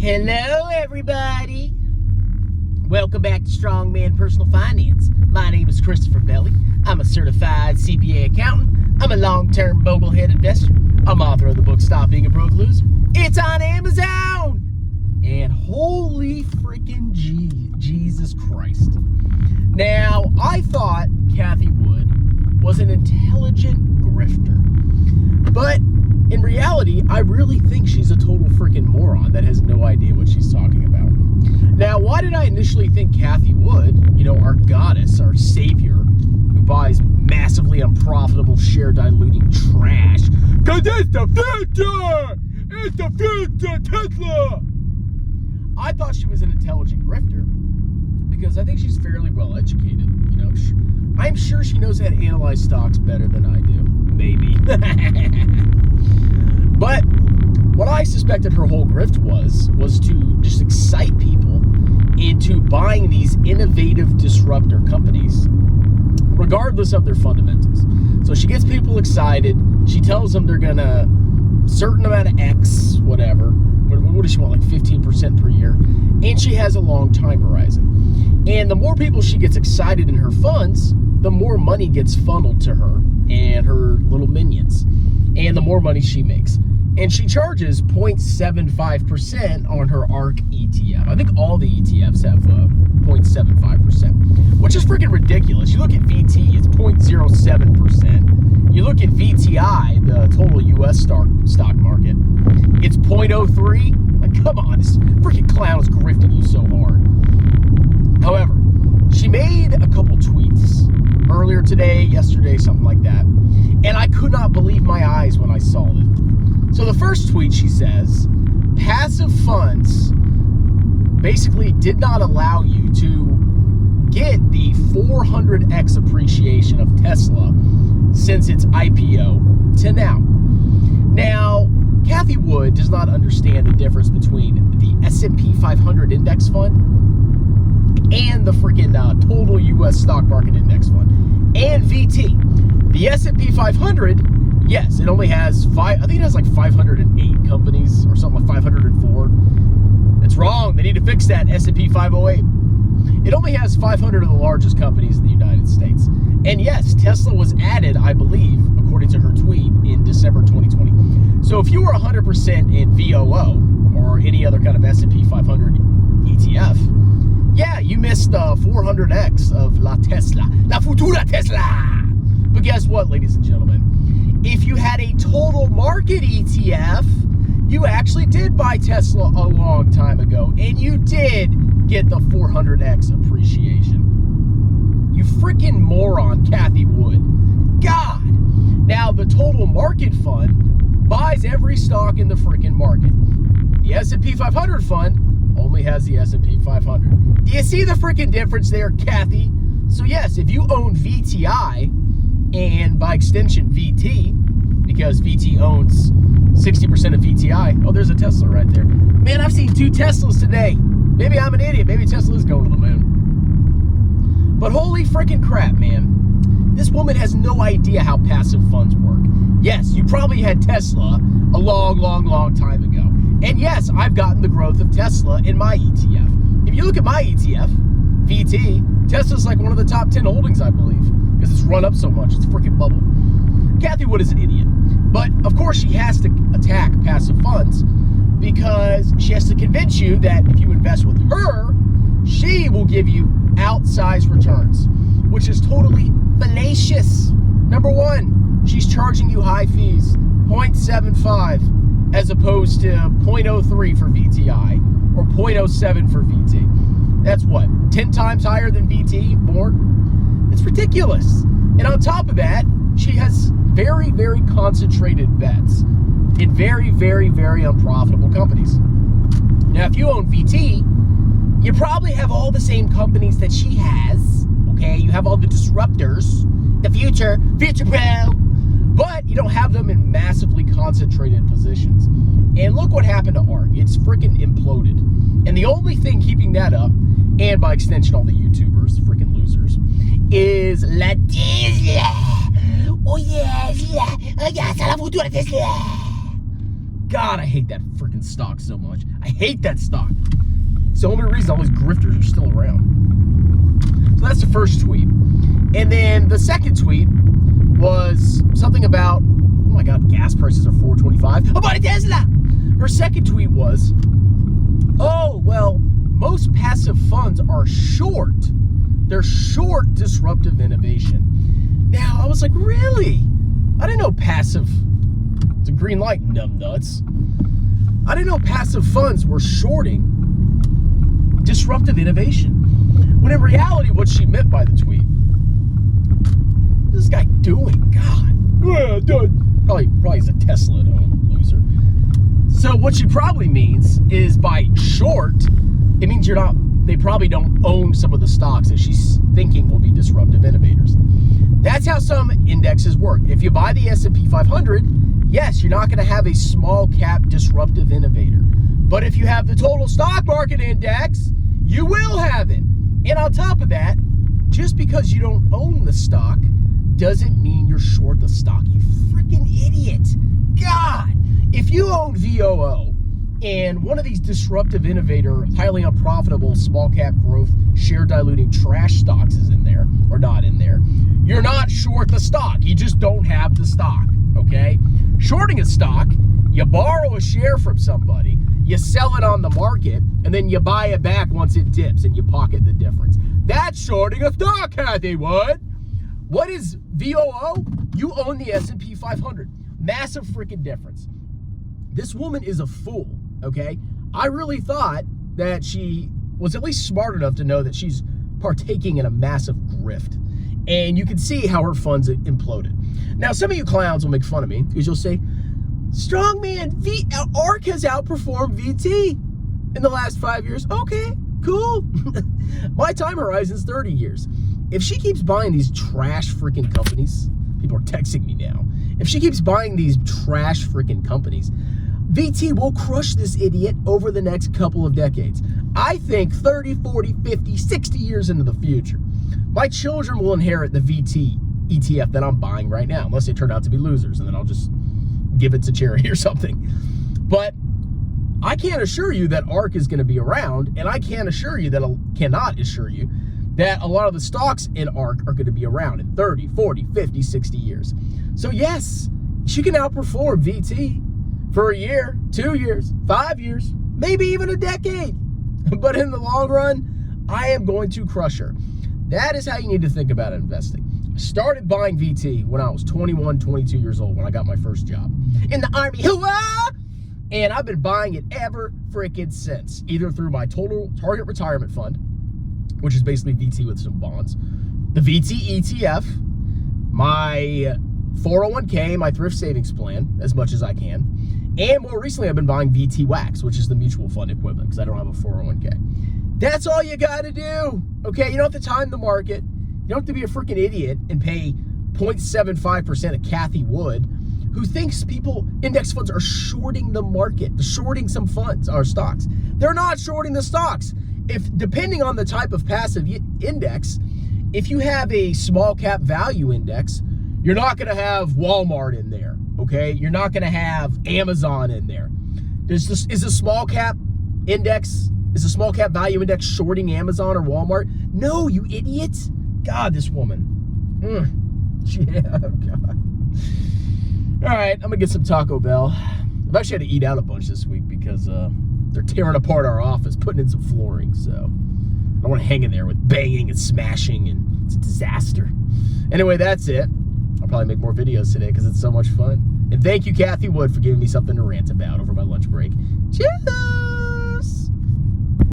Hello, everybody. Welcome back to Strongman Personal Finance. My name is Christopher Belly. I'm a certified CPA accountant. I'm a long-term boglehead investor. I'm author of the book Stop Being a Broke Loser. It's on Amazon. And holy freaking Jesus Christ. Now, I thought Cathie Wood was an intelligent grifter. But in reality, I really think she's a total freaking moron that has no idea what she's talking about. Now, why did I initially think Cathie Wood, our goddess, our savior, who buys massively unprofitable share-diluting trash? Because it's the future! It's the future, Tesla! I thought she was an intelligent grifter because I think she's fairly well educated. I'm sure she knows how to analyze stocks better than I do. Maybe. But what I suspected her whole grift was to just excite people into buying these innovative disruptor companies, regardless of their fundamentals. So she gets people excited. She tells them they're gonna certain amount of X, whatever. What does she want, like 15% per year? And she has a long time horizon. And the more people she gets excited in her funds, the more money gets funneled to her and her little minions. And the more money she makes. And she charges 0.75% on her ARK ETF. I think all the ETFs have 0.75%, which is freaking ridiculous. You look at VT, it's 0.07%. You look at VTI, the total US stock market, it's 0.03. Like, come on, this freaking clown is grifting you so hard. However, she made a couple tweets earlier today, yesterday, something like that, and I could not believe my eyes when I saw it. So the first tweet, she says, passive funds basically did not allow you to get the 400x appreciation of Tesla since its IPO to now. Now, Cathie Wood does not understand the difference between the S&P 500 index fund and the freaking total U.S. stock market index fund and VT. The S&P 500, yes, it only has I think it has like 508 companies or something, like 504. That's wrong. They need to fix that. S&P 508. It only has 500 of the largest companies in the United States. And yes, Tesla was added, I believe, according to her tweet, in December 2020. So if you were 100% in VOO or any other kind of S&P 500 ETF, yeah, you missed the 400x of La Tesla, La Futura Tesla. But guess what, ladies and gentlemen? If you had a total market ETF, you actually did buy Tesla a long time ago, and you did get the 400x appreciation. You freaking moron, Cathie Wood. God! Now, the total market fund buys every stock in the freaking market. The S&P 500 fund only has the S&P 500. Do you see the freaking difference there, Cathie? So yes, if you own VTI, and by extension VT, because VT owns 60% of VTI. Oh, there's a Tesla right there. Man, I've seen 2 Teslas today. Maybe I'm an idiot. Maybe Tesla is going to the moon. But holy freaking crap, man. This woman has no idea how passive funds work. Yes, you probably had Tesla a long time ago. And yes, I've gotten the growth of Tesla in my ETF. If you look at my ETF, VT, Tesla's like one of the top 10 holdings, I believe. Because it's run up so much. It's a freaking bubble. Cathie Wood is an idiot. But, of course, she has to attack passive funds because she has to convince you that if you invest with her, she will give you outsized returns, which is totally fallacious. Number one, she's charging you high fees, 0.75 as opposed to 0.03 for VTI or 0.07 for VT. That's what, 10 times higher than VT, more? It's ridiculous. And on top of that, she has very concentrated bets in very unprofitable companies. Now, if you own VT, you probably have all the same companies that she has, okay? You have all the disruptors, the future bro, but you don't have them in massively concentrated positions. And look what happened to ARK. It's freaking imploded. And the only thing keeping that up, and by extension all the YouTubers, freaking losers, is La Tesla. Oh yeah, la futura Tesla. God, I hate that freaking stock so much. I hate that stock. It's the only reason all these grifters are still around. So that's the first tweet. And then the second tweet was something about, oh my God, gas prices are $4.25. I'll buy a Tesla. Her second tweet was, oh, well, most passive funds are short. They're short disruptive innovation. Now, I was like, really? I didn't know passive, it's a green light, numbnuts. I didn't know passive funds were shorting disruptive innovation. When in reality, what she meant by the tweet, what's this guy doing? God, probably is a Tesla at home, loser. So what she probably means is by short, it means they probably don't own some of the stocks that she's thinking will be disruptive innovators. That's how some indexes work. If you buy the S&P 500, yes, you're not going to have a small cap disruptive innovator. But if you have the total stock market index, you will have it. And on top of that, just because you don't own the stock doesn't mean you're short the stock, you freaking idiot. God, if you own VOO and one of these disruptive innovator, highly unprofitable, small cap growth, share diluting trash stocks is in there, or not in there, you're not short the stock. You just don't have the stock, okay? Shorting a stock, you borrow a share from somebody, you sell it on the market, and then you buy it back once it dips and you pocket the difference. That's shorting a stock, Kathy Wood. What is VOO? You own the S&P 500. Massive freaking difference. This woman is a fool, okay? I really thought that she was at least smart enough to know that she's partaking in a massive grift. And you can see how her funds imploded. Now, some of you clowns will make fun of me because you'll say, Strongman, ARK has outperformed VT in the last 5 years. Okay, cool. My time horizon's 30 years. If she keeps buying these trash freaking companies, people are texting me now. If she keeps buying these trash freaking companies, VT will crush this idiot over the next couple of decades. I think 30, 40, 50, 60 years into the future, my children will inherit the VT ETF that I'm buying right now, unless they turn out to be losers, and then I'll just give it to charity or something. But I can't assure you that ARK is going to be around, and I cannot assure you that a lot of the stocks in ARK are going to be around in 30, 40, 50, 60 years. So yes, she can outperform VT for a year, 2 years, 5 years, maybe even a decade. But in the long run, I am going to crush her. That is how you need to think about investing. I started buying VT when I was 21, 22 years old when I got my first job in the Army. Hooah! And I've been buying it ever freaking since, either through my total target retirement fund, which is basically VT with some bonds, the VT ETF, my 401k, my thrift savings plan, as much as I can, and more recently I've been buying VT Wax, which is the mutual fund equivalent because I don't have a 401k. That's all you got to do, okay? You don't have to time the market. You don't have to be a freaking idiot and pay 0.75% of Kathy Wood, who thinks index funds are shorting the market, shorting some funds or stocks. They're not shorting the stocks. Depending on the type of passive index, if you have a small cap value index, you're not going to have Walmart in there, okay? You're not going to have Amazon in there. Is a small cap value index shorting Amazon or Walmart? No, you idiots. God, this woman. Yeah, God. All right, I'm gonna get some Taco Bell. I've actually had to eat out a bunch this week because they're tearing apart our office, putting in some flooring, so I don't want to hang in there with banging and smashing, and it's a disaster. Anyway, that's it. I'll probably make more videos today because it's so much fun. And thank you, Kathy Wood, for giving me something to rant about over my lunch break. Cheers!